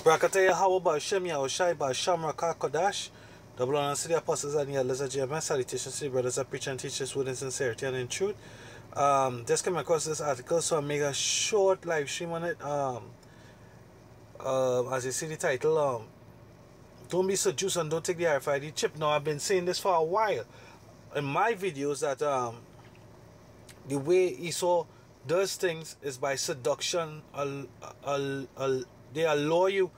Brakataya Hawaba Shemya Oshai Ba Shamraka Kodash. Double honor to the apostles and the elders of GMS. Salutations to the brothers that preach and teach us within sincerity and in truth. Just came across this article, so I make a short live stream on it. As you see the title, don't be seduced and don't take the RFID chip. Now, I've been saying this for a while in my videos that the way Esau does things is by seduction. They allure you,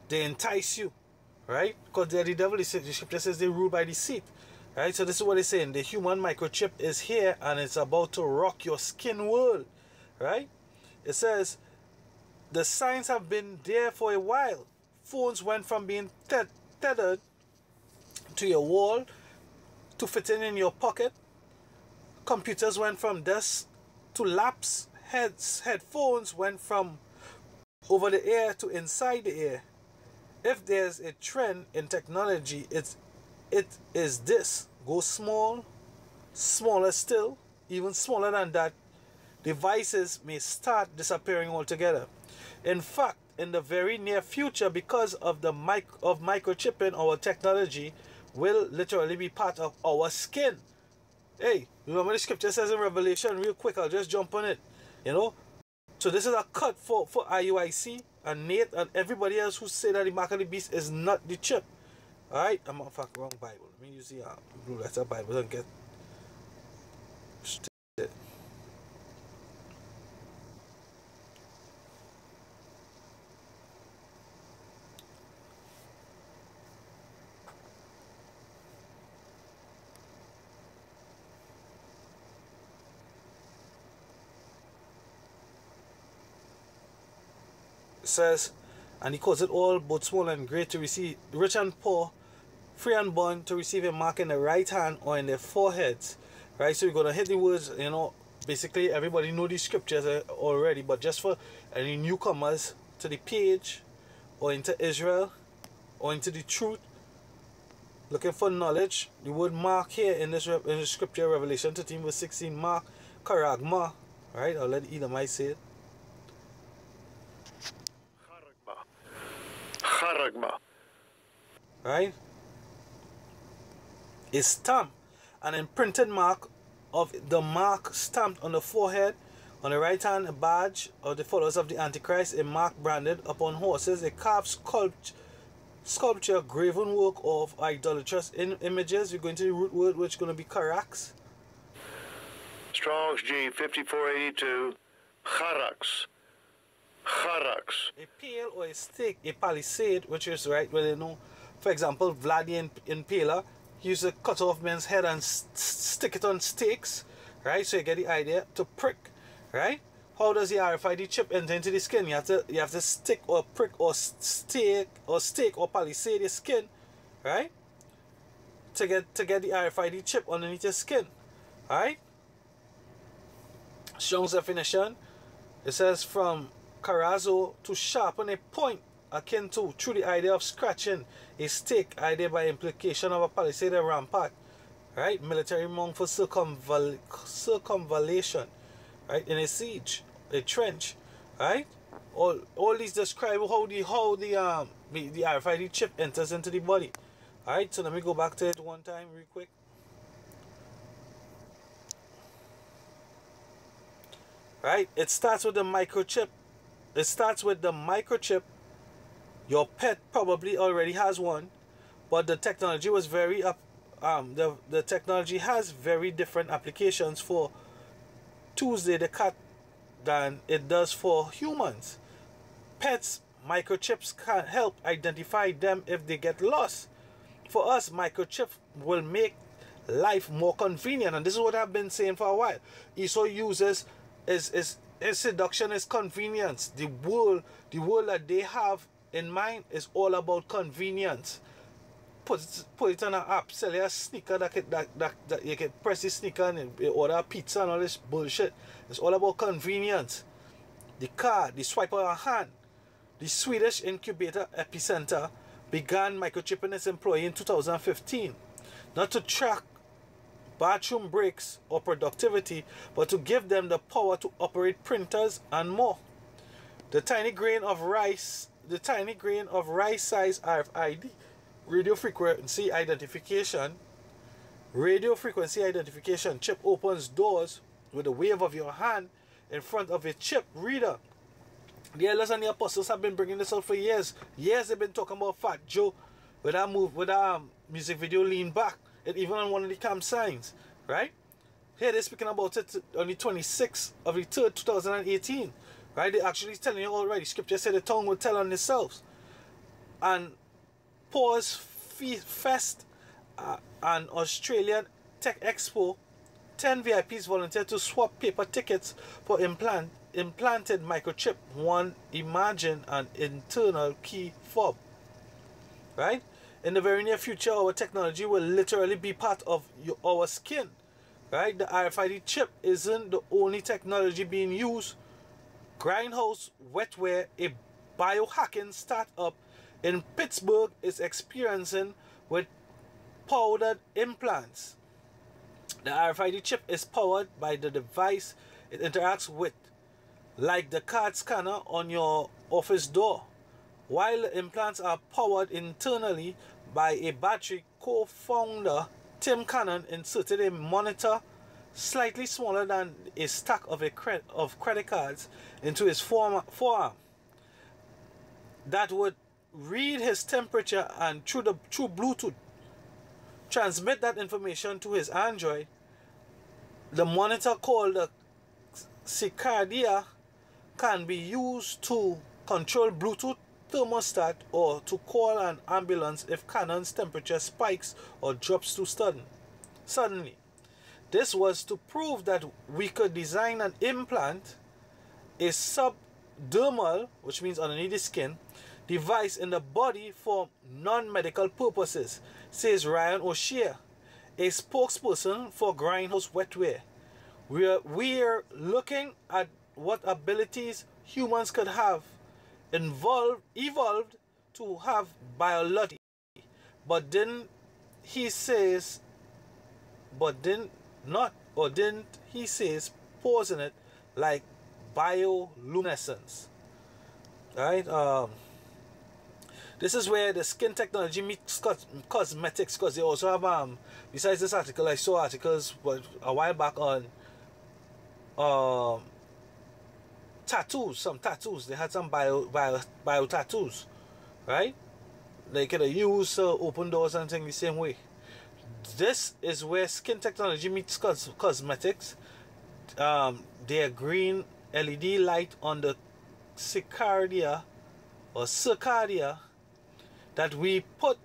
they entice you, right? Because they're the devil. The scripture says they rule by deceit, right? So this is what it's saying. The human microchip is here and it's about to rock your skin world, right? It says the signs have been there for a while. Phones went from being tethered to your wall to fitting in your pocket. Computers went from desk to laps. Headphones went from over the air to inside the air. If there's a trend in technology, it is this. Go small, smaller still, even smaller than that. Devices may start disappearing altogether. In fact, in the very near future, because of the microchipping, our technology will literally be part of our skin. Hey, remember the scripture says in Revelation, real quick, I'll just jump on it, you know. So this is a cut for IUIC and Nate and everybody else who say that the mark of the beast is not the chip. Alright, I'm on fuck wrong Bible. Let me use the blue letter Bible and get it. Says, and he calls it all, both small and great, to receive, rich and poor, free and bond, to receive a mark in the right hand or in their foreheads, right? So we're going to hit the words, you know, basically everybody know these scriptures already, but just for any newcomers to the page or into Israel or into the truth, looking for knowledge, the word mark here in this scripture, Revelation 13 verse 16, mark, karagma, right? I'll let Edomite say it. Right? A stamp, an imprinted mark of the mark stamped on the forehead, on the right hand, a badge of the followers of the Antichrist, a mark branded upon horses, a carved sculpture, graven work of idolatrous images. We're going to the root word, which is going to be karax. Strong's G 5482, charax. Charax. A pale or a stake, a palisade, which is right where you know, for example, Vlad the Impaler, he used to cut off men's head and stick it on stakes, right? So you get the idea, to prick, right? How does the RFID chip enter into the skin? You have to stick or prick or stake or palisade your skin, right? To get the RFID chip underneath your skin, right? Strong's definition, it says from Carazo, to sharpen a point akin to, through the idea of scratching a stake, idea by implication of a palisade or rampart, right? Military mount for circumvallation, right? In a siege, a trench, right? All these describe how the RFID chip enters into the body. Alright, so let me go back to it one time real quick. Right, it starts with the microchip. It starts with the microchip. Your pet probably already has one, but the technology was very the technology has very different applications for Tuesday the cat than it does for humans. Pets, microchips can help identify them if they get lost. For us, microchip will make life more convenient, and this is what I've been saying for a while. Esau uses his seduction is convenience. The world that they have in mind is all about convenience. Put it on an app, sell you a sneaker that you can press the sneaker and order a pizza and all this bullshit. It's all about convenience. The car, the swipe of a hand. The Swedish incubator Epicenter began microchipping its employee in 2015, not to track bathroom breaks or productivity, but to give them the power to operate printers and more. The tiny grain of rice the tiny grain of rice-sized RFID, radio frequency identification chip opens doors with a wave of your hand in front of a chip reader. The elders and the apostles have been bringing this out for years. Years they've been talking about Fat Joe with that music video Lean Back. It even on one of the camp signs, right? Here they're speaking about it on the 26th of the 3rd, 2018. Right? They're actually telling you already. Scripture said the tongue will tell on themselves. And Pause Fest, an Australian Tech Expo, 10 VIPs volunteered to swap paper tickets for implanted microchip. One imagine an internal key fob. Right? In the very near future, our technology will literally be part of our skin. Right? The RFID chip isn't the only technology being used. Grindhouse Wetware, a biohacking startup in Pittsburgh, is experimenting with powdered implants. The RFID chip is powered by the device it interacts with, like the card scanner on your office door. While the implants are powered internally by a battery, co-founder Tim Cannon inserted a monitor slightly smaller than a stack of credit cards into his forearm that would read his temperature and through Bluetooth transmit that information to his Android. The monitor, called the Circadia, can be used to control Bluetooth thermostat or to call an ambulance if Cannon's temperature spikes or drops too suddenly. This was to prove that we could design an implant, a subdermal, which means underneath the skin, device in the body for non-medical purposes, says Ryan O'Shea, a spokesperson for Grindhouse Wetware. We're looking at what abilities humans could have evolved to have biology, but didn't he says posing it like bioluminescence. Right? This is where the skin technology meets cosmetics, because they also have besides this article, I saw articles a while back on tattoos. Some tattoos, they had some bio tattoos, right? They could use open doors and things the same way. This is where skin technology meets cosmetics. Their green LED light on the Circadia that we put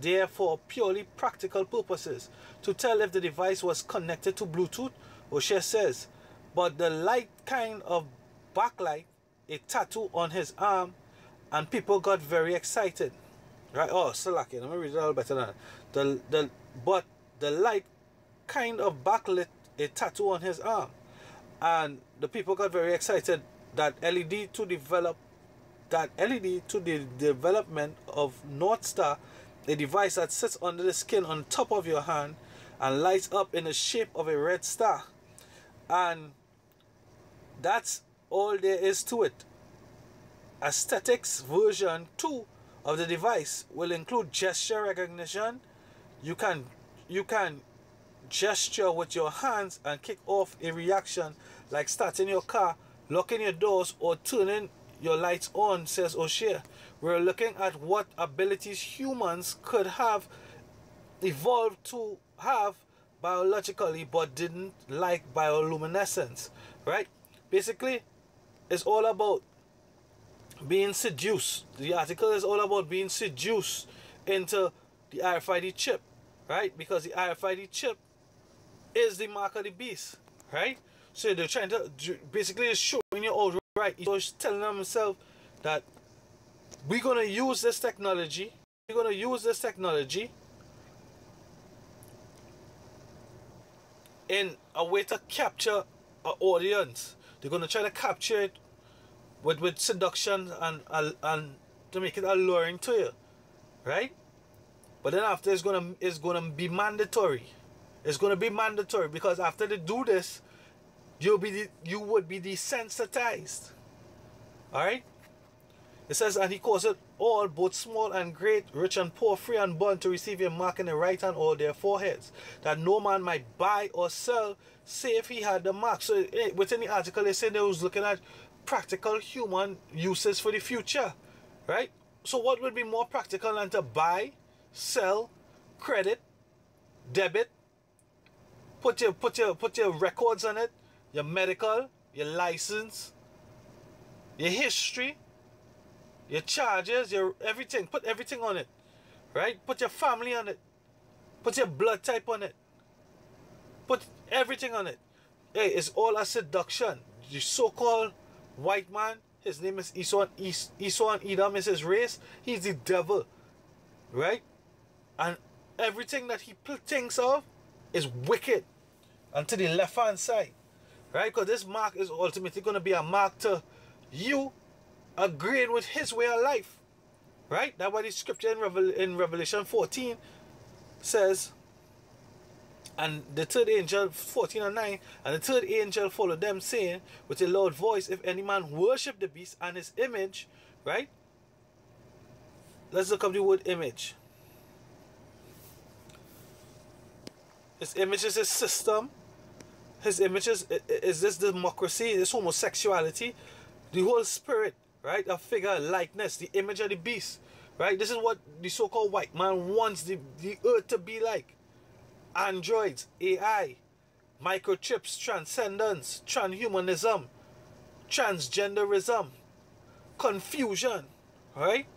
there for purely practical purposes to tell if the device was connected to Bluetooth, O'Shea says. But the light kind of backlight a tattoo on his arm, and people got very excited. Right? Oh, so lucky. Let me read it all better than that. But the light kind of backlit a tattoo on his arm, and the people got very excited that LED to the development of North Star, a device that sits under the skin on top of your hand and lights up in the shape of a red star. And that's all there is to it. Aesthetics version 2 of the device will include gesture recognition. You can gesture with your hands and kick off a reaction like starting your car, locking your doors, or turning your lights on, says O'Shea. We're looking at what abilities humans could have evolved to have biologically but didn't, like bioluminescence, right? Basically, it's all about being seduced. The article is all about being seduced into the RFID chip, right? Because the RFID chip is the mark of the beast, right? So they're trying to basically showing you all right. He's telling themselves that we're gonna use this technology. We're gonna use this technology in a way to capture an audience. They're gonna try to capture it with seduction and to make it alluring to you, right? But then after it's gonna be mandatory. It's gonna be mandatory, because after they do this, you would be desensitized. All right. It says, and he caused all, both small and great, rich and poor, free and bond, to receive a mark in the right hand or their foreheads, that no man might buy or sell, save he had the mark. So within the article, they said they was looking at practical human uses for the future, right? So what would be more practical than to buy, sell, credit, debit, put your records on it, your medical, your license, your history, your charges, your everything. Put everything on it, right? Put your family on it. Put your blood type on it. Put everything on it. Hey, it's all a seduction. The so-called white man, his name is Esau, and Edom is his race. He's the devil, right? And everything that he thinks of is wicked. And to the left-hand side, right? Because this mark is ultimately going to be a mark to you agreeing with his way of life, right? That's why the scripture in Revelation 14 says, and the third angel, 14 and 9, and the third angel followed them, saying with a loud voice, if any man worship the beast and his image, right? Let's look up the word image. His image is his system. His image is this democracy, this homosexuality, the whole spirit, right? A figure, likeness, the image of the beast, right? This is what the so-called white man wants the earth to be like. Androids, AI, microchips, transcendence, transhumanism, transgenderism, confusion, right?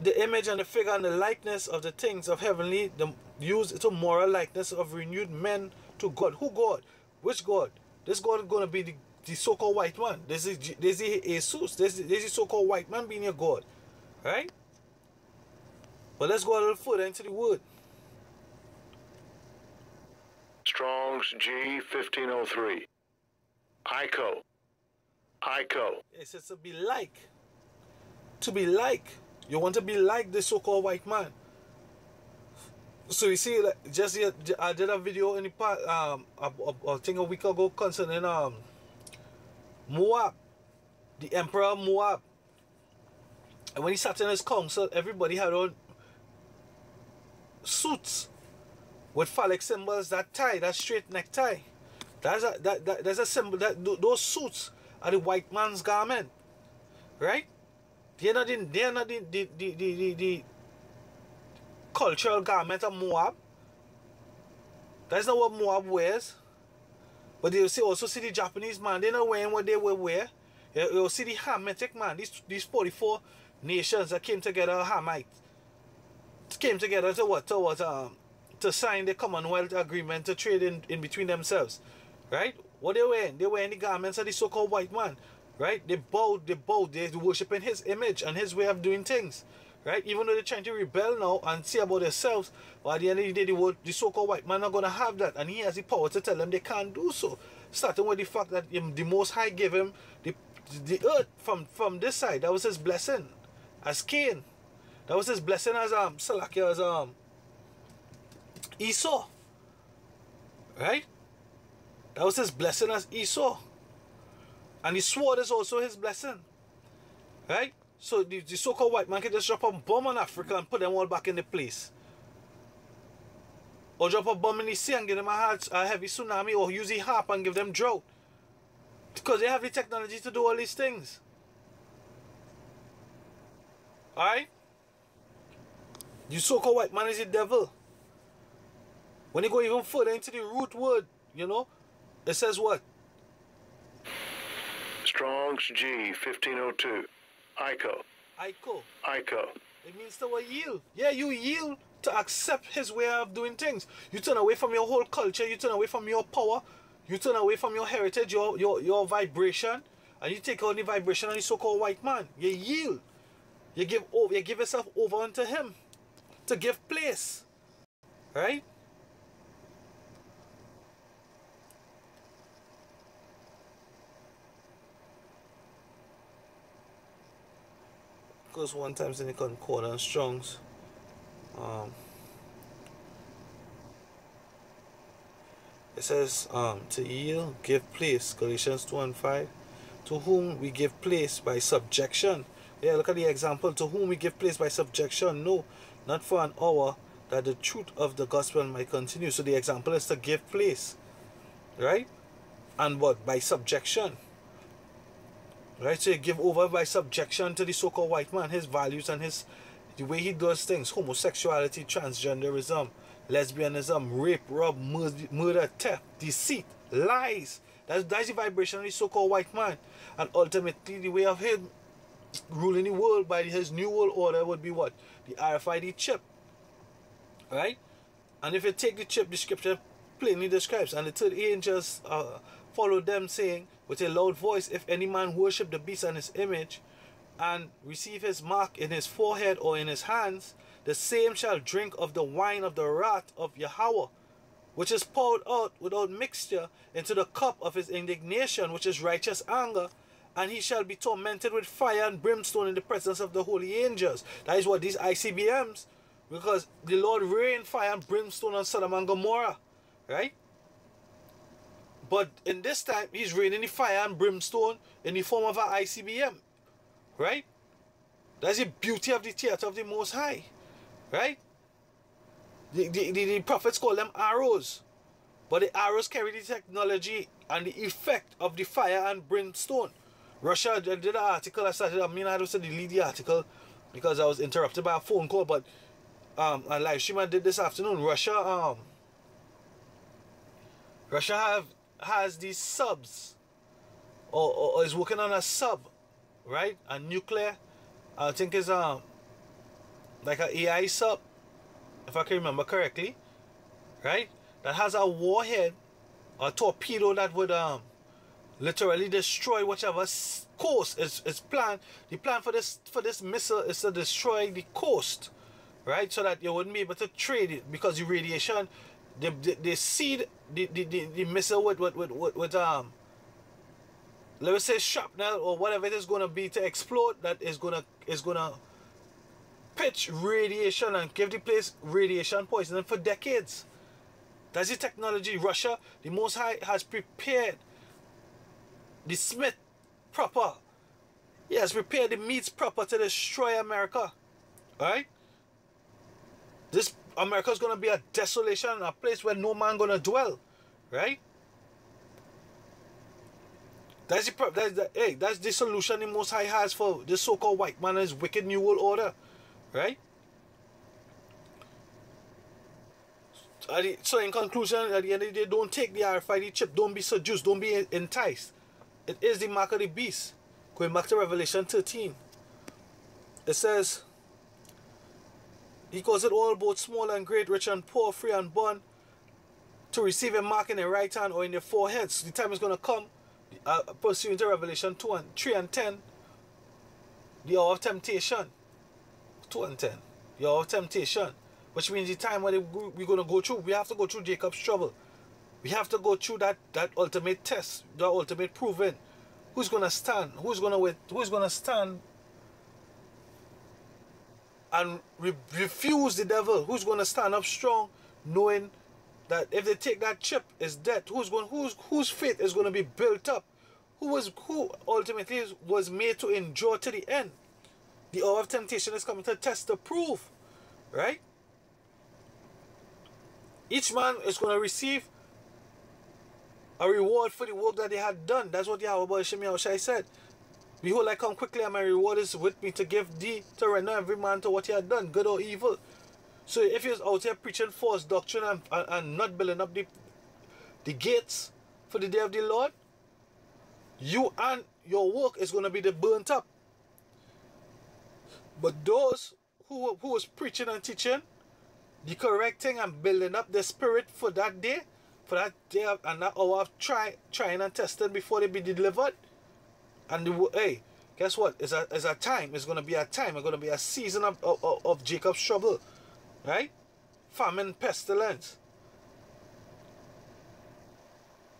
The image and the figure and the likeness of the things of heavenly, used to moral likeness of renewed men to God. Who God? Which God? This God is going to be the so-called white man. This is Jesus. This is the so-called white man being your God, right? But let's go a little further into the word. Strong's G 1503. Ico. It says to be like. To be like. You want to be like the so-called white man. So you see, like, just I did a video in the past, I think a week ago, concerning Moab, the emperor of Moab. And when he sat in his council, everybody had on suits with phallic symbols, that tie, that straight necktie. That's a symbol, that those suits are the white man's garment, right? They're not the cultural garment of Moab. That's not what Moab wears. But you also see the Japanese man, they're not wearing what they will wear. You'll see the Hamitic man, these 44 nations that came together, Hamite, came together to what? To sign the Commonwealth Agreement to trade in between themselves. Right? What they wearing? They're wearing the garments of the so-called white man. Right? They bow, they're worshiping his image and his way of doing things. Right? Even though they're trying to rebel now and see about themselves, but at the end of the day, the so-called white man not going to have that. And he has the power to tell them they can't do so. Starting with the fact that the Most High gave him the earth from this side. That was his blessing. As Cain. That was his blessing as Salakia, as Esau. Right? That was his blessing as Esau. And the sword is also his blessing. Right? So the so-called white man can just drop a bomb on Africa and put them all back in the place. Or drop a bomb in the sea and give them a heavy tsunami, or use the harp and give them drought. Because they have the technology to do all these things. Alright? The so-called white man is the devil. When you go even further into the root word, you know, it says what? Strong's G 1502. Ico. It means to yield. Yeah, you yield to accept his way of doing things. You turn away from your whole culture. You turn away from your power. You turn away from your heritage, your vibration, and you take on the vibration of the so-called white man. You yield. You give yourself over unto him to give place. Right? Goes one times in the concordance Strong's. It says to yield, give place, Galatians 2:5, to whom we give place by subjection. Yeah, look at the example. To whom we give place by subjection. No, not for an hour, that the truth of the gospel might continue. So the example is to give place, right? And what? By subjection. Right? So you give over by subjection to the so-called white man, his values and the way he does things. Homosexuality, transgenderism, lesbianism, rape, rob, murder, theft, deceit, lies. That's the vibration of the so-called white man. And ultimately the way of him ruling the world by his new world order would be what? The RFID chip. Right? And if you take the chip, the scripture plainly describes, and the third angels followed them, saying with a loud voice, if any man worship the beast and his image, and receive his mark in his forehead or in his hands, the same shall drink of the wine of the wrath of Yahweh, which is poured out without mixture into the cup of his indignation, which is righteous anger, and he shall be tormented with fire and brimstone in the presence of the holy angels. That is what these ICBMs, because the Lord rained fire and brimstone on Sodom and Gomorrah, right? But in this time, he's raining the fire and brimstone in the form of an ICBM, right? That's the beauty of the theater of the Most High, right? The prophets call them arrows, but the arrows carry the technology and the effect of the fire and brimstone. Russia did an article. I had to delete the article because I was interrupted by a phone call, but a live stream I did this afternoon. Russia has these subs, or is working on a sub, right? A nuclear, I think is like an AI sub, if I can remember correctly, right? That has a warhead, a torpedo that would literally destroy whichever coast is planned. The plan for this missile is to destroy the coast, right? So that you wouldn't be able to trade it, because the radiation, they seed the missile with let me say shrapnel or whatever it is going to be to explode, that is gonna pitch radiation and give the place radiation poisoning for decades. That's the technology. Russia, the Most High, has prepared the Smith proper. He has prepared the meats proper to destroy America. Alright? This America is going to be a desolation, a place where no man going to dwell. Right? That's the solution the Most High has for this so-called white man and his wicked new world order. Right? So in conclusion, at the end of the day, don't take the RFID chip. Don't be seduced. Don't be enticed. It is the mark of the beast. Going back to Revelation 13. It says, he calls it all, both small and great, rich and poor, free and bond, to receive a mark in their right hand or in their foreheads. The time is going to come, pursuant to Revelation 3 and 10, the hour of temptation. 2 and 10. The hour of temptation. Which means the time when we're going to go through, we have to go through Jacob's trouble. We have to go through that ultimate test, the ultimate proving. Who's going to stand? Who's going to stand and refuse the devil? Who's going to stand up strong, knowing that if they take that chip, it's death? Whose faith is going to be built up? Who ultimately was made to endure to the end? The hour of temptation is coming to test the proof, right? Each man is going to receive a reward for the work that they had done. That's what Yahweh Shai said. Behold, I come quickly, and my reward is with me to give thee, to render every man to what he had done, good or evil. So if you're out here preaching false doctrine and not building up the gates for the day of the Lord, you and your work is going to be burnt up. But those who was preaching and teaching the correct thing and building up the spirit for that day and that hour of trying and testing before they be delivered, and hey, guess what? It's a time. It's going to be a time. It's going to be a season of Jacob's trouble, right? Famine, pestilence.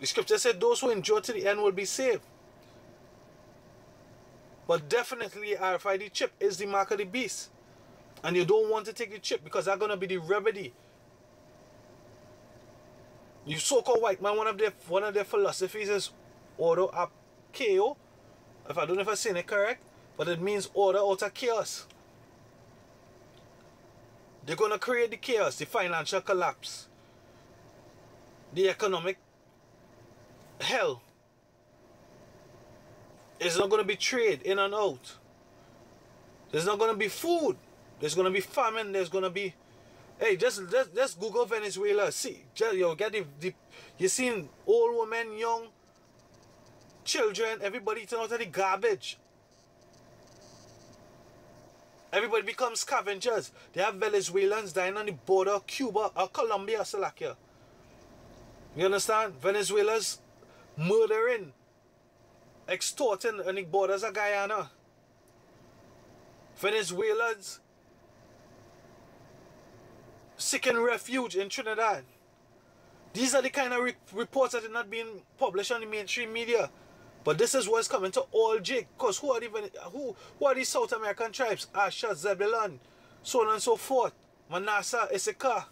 The scripture said those who endure to the end will be saved. But definitely RFID chip is the mark of the beast. And you don't want to take the chip, because that's going to be the remedy. You so-called white man, one of their philosophies is auto up KO, if I don't know if I'm saying it correct, but it means order out of chaos. They're going to create the chaos, the financial collapse, the economic hell. It's not going to be trade in and out. There's not going to be food. There's going to be famine. There's going to be... Hey, just Google Venezuela. See, you get you seen old women, young children, everybody eating out of the garbage. Everybody becomes scavengers. They have Venezuelans dying on the border of Cuba or Colombia, Slovakia. You understand? Venezuela's murdering, extorting on the borders of Guyana. Venezuelans seeking refuge in Trinidad. These are the kind of reports that are not being published on the mainstream media. But this is what's coming to all Jake. Because who are these South American tribes? Asher, Zebulon, so on and so forth. Manasseh, Issachar.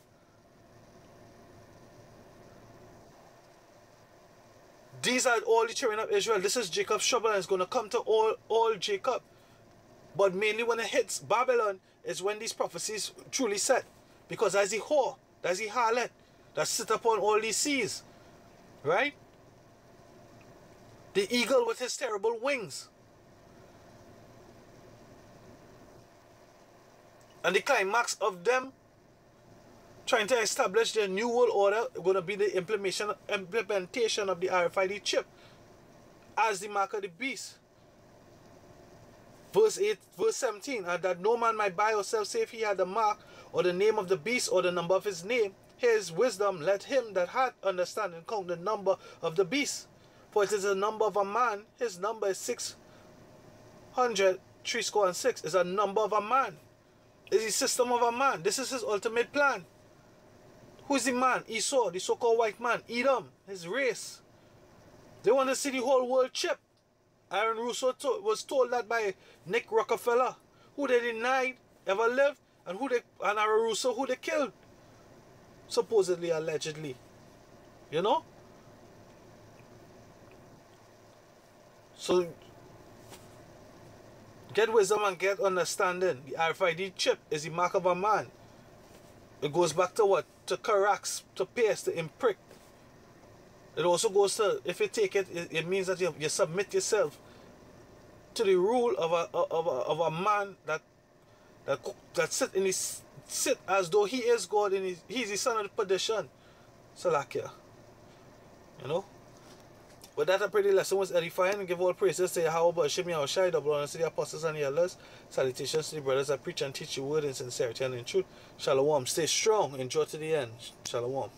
These are all the children of Israel. This is Jacob's trouble, and it's going to come to all Jacob. But mainly when it hits Babylon is when these prophecies truly set. Because that's the whore, that's the harlot that sit upon all these seas. Right? The eagle with his terrible wings. And the climax of them trying to establish their new world order going to be the implementation of the RFID chip as the mark of the beast. Verse 17, and that no man might buy or sell save he had the mark or the name of the beast or the number of his name. His wisdom, let him that hath understanding count the number of the beast. For it is the number of a man. His number is 666. Is a number of a man. Is the system of a man. This is his ultimate plan. Who is the man? Esau, the so-called white man. Edom, his race. They want to see the whole world chip. Aaron Russo was told that by Nick Rockefeller, who they denied ever lived, and Aaron Russo, who they killed, supposedly, allegedly. You know? So, get wisdom and get understanding. The RFID chip is the mark of a man. It goes back to what? To correct, to paste, to imprick. It also goes to, if you take it, it means that you submit yourself to the rule of a man that sit as though he is God and he's the son of the perdition. Salakia. You know? But that a pretty lesson was edifying, and give all praises to Yahweh, Hashem, Yahushai, double honor to the apostles and the elders. Salutations to the brothers that preach and teach the word in sincerity and in truth. Shalom. Stay strong. Enjoy to the end. Shalom.